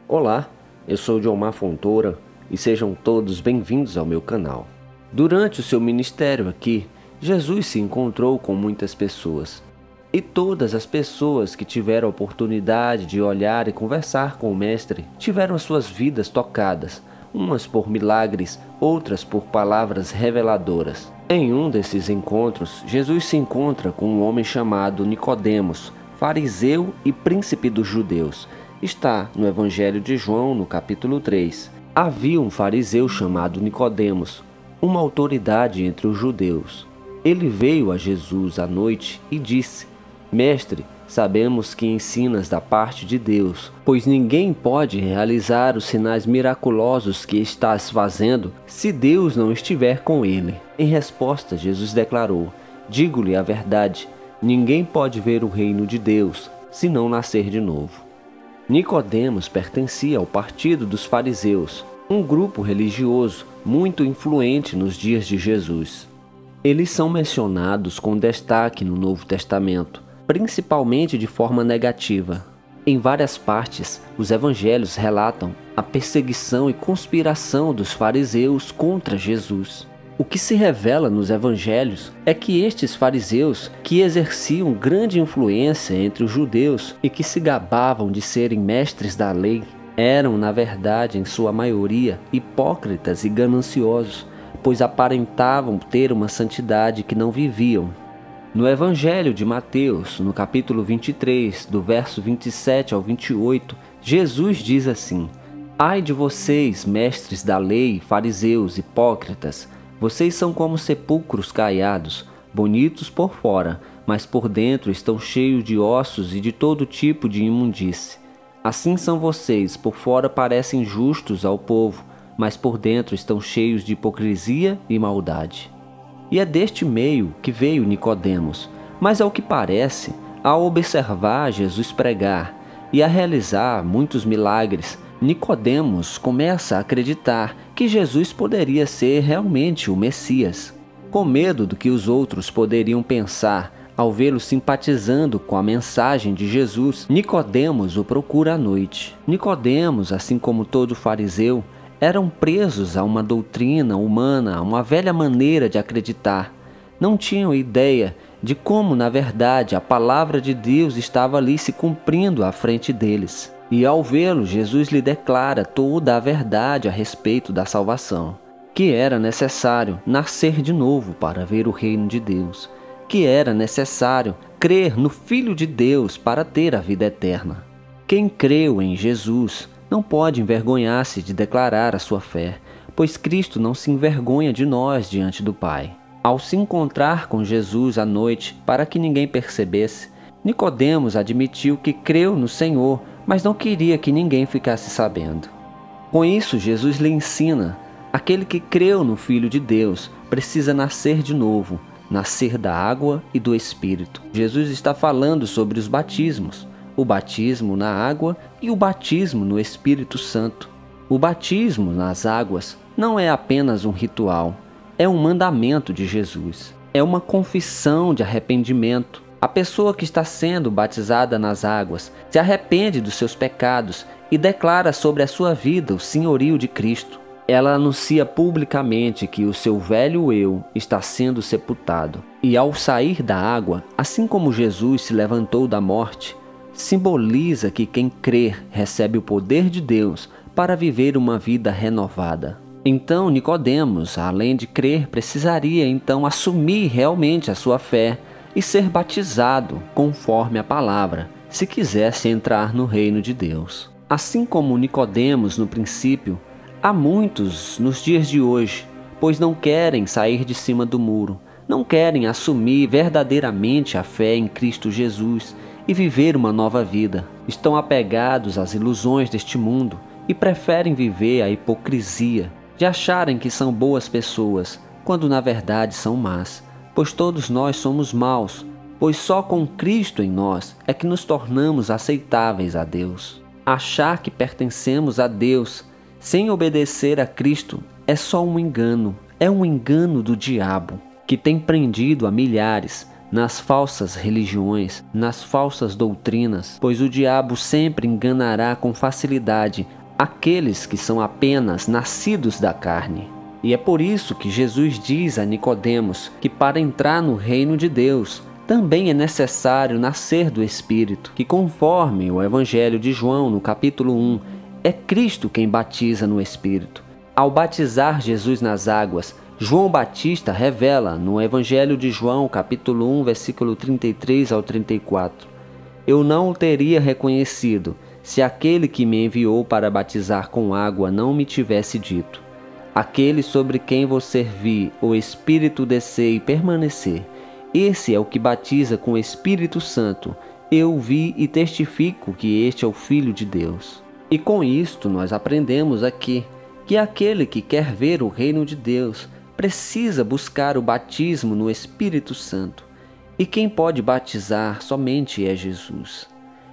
Olá, eu sou Diomar Fontoura e sejam todos bem-vindos ao meu canal. Durante o seu ministério aqui, Jesus se encontrou com muitas pessoas. E todas as pessoas que tiveram a oportunidade de olhar e conversar com o Mestre tiveram as suas vidas tocadas, umas por milagres, outras por palavras reveladoras. Em um desses encontros, Jesus se encontra com um homem chamado Nicodemos, fariseu e príncipe dos judeus. Está no Evangelho de João, no capítulo 3. Havia um fariseu chamado Nicodemos, uma autoridade entre os judeus. Ele veio a Jesus à noite e disse: Mestre, sabemos que ensinas da parte de Deus, pois ninguém pode realizar os sinais miraculosos que estás fazendo se Deus não estiver com ele. Em resposta, Jesus declarou: Digo-lhe a verdade, ninguém pode ver o reino de Deus se não nascer de novo. Nicodemos pertencia ao partido dos fariseus, um grupo religioso muito influente nos dias de Jesus. Eles são mencionados com destaque no Novo Testamento, principalmente de forma negativa. Em várias partes, os evangelhos relatam a perseguição e conspiração dos fariseus contra Jesus. O que se revela nos evangelhos é que estes fariseus, que exerciam grande influência entre os judeus e que se gabavam de serem mestres da lei, eram, na verdade, em sua maioria, hipócritas e gananciosos, pois aparentavam ter uma santidade que não viviam. No Evangelho de Mateus, no capítulo 23, do verso 27 ao 28, Jesus diz assim: Ai de vocês, mestres da lei, fariseus, hipócritas! Vocês são como sepulcros caiados, bonitos por fora, mas por dentro estão cheios de ossos e de todo tipo de imundície. Assim são vocês, por fora parecem justos ao povo, mas por dentro estão cheios de hipocrisia e maldade. E é deste meio que veio Nicodemos, mas ao que parece, ao observar Jesus pregar e a realizar muitos milagres, Nicodemos começa a acreditar que Jesus poderia ser realmente o Messias. Com medo do que os outros poderiam pensar ao vê-lo simpatizando com a mensagem de Jesus, Nicodemos o procura à noite. Nicodemos, assim como todo fariseu, eram presos a uma doutrina humana, a uma velha maneira de acreditar. Não tinham ideia de como, na verdade, a palavra de Deus estava ali se cumprindo à frente deles. E ao vê-lo, Jesus lhe declara toda a verdade a respeito da salvação, que era necessário nascer de novo para ver o reino de Deus, que era necessário crer no Filho de Deus para ter a vida eterna. Quem creu em Jesus não pode envergonhar-se de declarar a sua fé, pois Cristo não se envergonha de nós diante do Pai. Ao se encontrar com Jesus à noite, para que ninguém percebesse, Nicodemos admitiu que creu no Senhor, mas não queria que ninguém ficasse sabendo. Com isso, Jesus lhe ensina: aquele que creu no Filho de Deus precisa nascer de novo, nascer da água e do Espírito. Jesus está falando sobre os batismos, o batismo na água e o batismo no Espírito Santo. O batismo nas águas não é apenas um ritual, é um mandamento de Jesus, é uma confissão de arrependimento. A pessoa que está sendo batizada nas águas se arrepende dos seus pecados e declara sobre a sua vida o senhorio de Cristo. Ela anuncia publicamente que o seu velho eu está sendo sepultado. E ao sair da água, assim como Jesus se levantou da morte, simboliza que quem crer recebe o poder de Deus para viver uma vida renovada. Então Nicodemos, além de crer, precisaria então assumir realmente a sua fé e ser batizado conforme a palavra, se quisesse entrar no reino de Deus. Assim como Nicodemos no princípio, há muitos nos dias de hoje, pois não querem sair de cima do muro, não querem assumir verdadeiramente a fé em Cristo Jesus e viver uma nova vida. Estão apegados às ilusões deste mundo e preferem viver a hipocrisia de acharem que são boas pessoas, quando na verdade são más. Pois todos nós somos maus, pois só com Cristo em nós é que nos tornamos aceitáveis a Deus. Achar que pertencemos a Deus sem obedecer a Cristo é só um engano, é um engano do diabo, que tem prendido a milhares nas falsas religiões, nas falsas doutrinas, pois o diabo sempre enganará com facilidade aqueles que são apenas nascidos da carne. E é por isso que Jesus diz a Nicodemos que para entrar no reino de Deus também é necessário nascer do Espírito, que conforme o Evangelho de João, no capítulo 1, é Cristo quem batiza no Espírito. Ao batizar Jesus nas águas, João Batista revela no Evangelho de João, capítulo 1, versículo 33 ao 34: Eu não o teria reconhecido se aquele que me enviou para batizar com água não me tivesse dito: Aquele sobre quem você vir o Espírito descer e permanecer, esse é o que batiza com o Espírito Santo. Eu vi e testifico que este é o Filho de Deus. E com isto nós aprendemos aqui que aquele que quer ver o reino de Deus precisa buscar o batismo no Espírito Santo. E quem pode batizar somente é Jesus.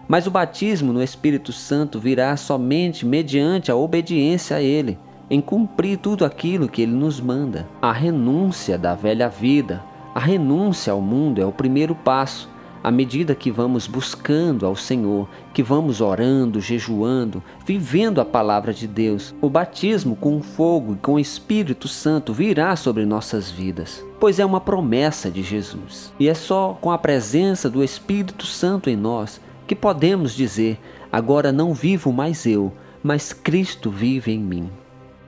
Mas o batismo no Espírito Santo virá somente mediante a obediência a Ele, em cumprir tudo aquilo que Ele nos manda. A renúncia da velha vida, a renúncia ao mundo é o primeiro passo. À medida que vamos buscando ao Senhor, que vamos orando, jejuando, vivendo a palavra de Deus, o batismo com fogo e com o Espírito Santo virá sobre nossas vidas, pois é uma promessa de Jesus. E é só com a presença do Espírito Santo em nós que podemos dizer: agora não vivo mais eu, mas Cristo vive em mim.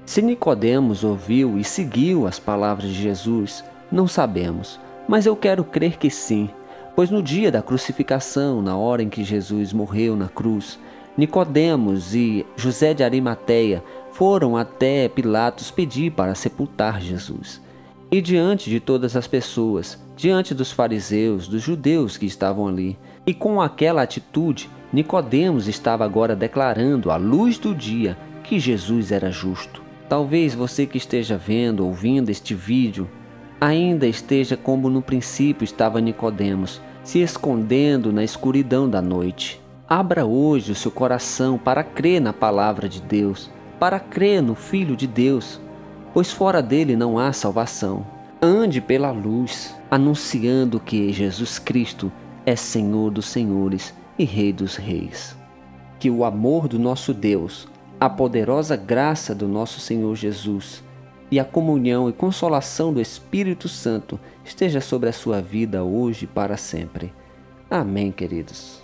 Se Nicodemos ouviu e seguiu as palavras de Jesus, não sabemos, mas eu quero crer que sim, pois no dia da crucificação, na hora em que Jesus morreu na cruz, Nicodemos e José de Arimateia foram até Pilatos pedir para sepultar Jesus. E diante de todas as pessoas, diante dos fariseus, dos judeus que estavam ali, e com aquela atitude, Nicodemos estava agora declarando à luz do dia que Jesus era justo. Talvez você que esteja vendo, ouvindo este vídeo, ainda esteja como no princípio estava Nicodemos, se escondendo na escuridão da noite. Abra hoje o seu coração para crer na palavra de Deus, para crer no Filho de Deus, pois fora dele não há salvação. Ande pela luz, anunciando que Jesus Cristo é Senhor dos senhores e Rei dos reis. Que o amor do nosso Deus, a poderosa graça do nosso Senhor Jesus e a comunhão e consolação do Espírito Santo esteja sobre a sua vida hoje e para sempre. Amém, queridos.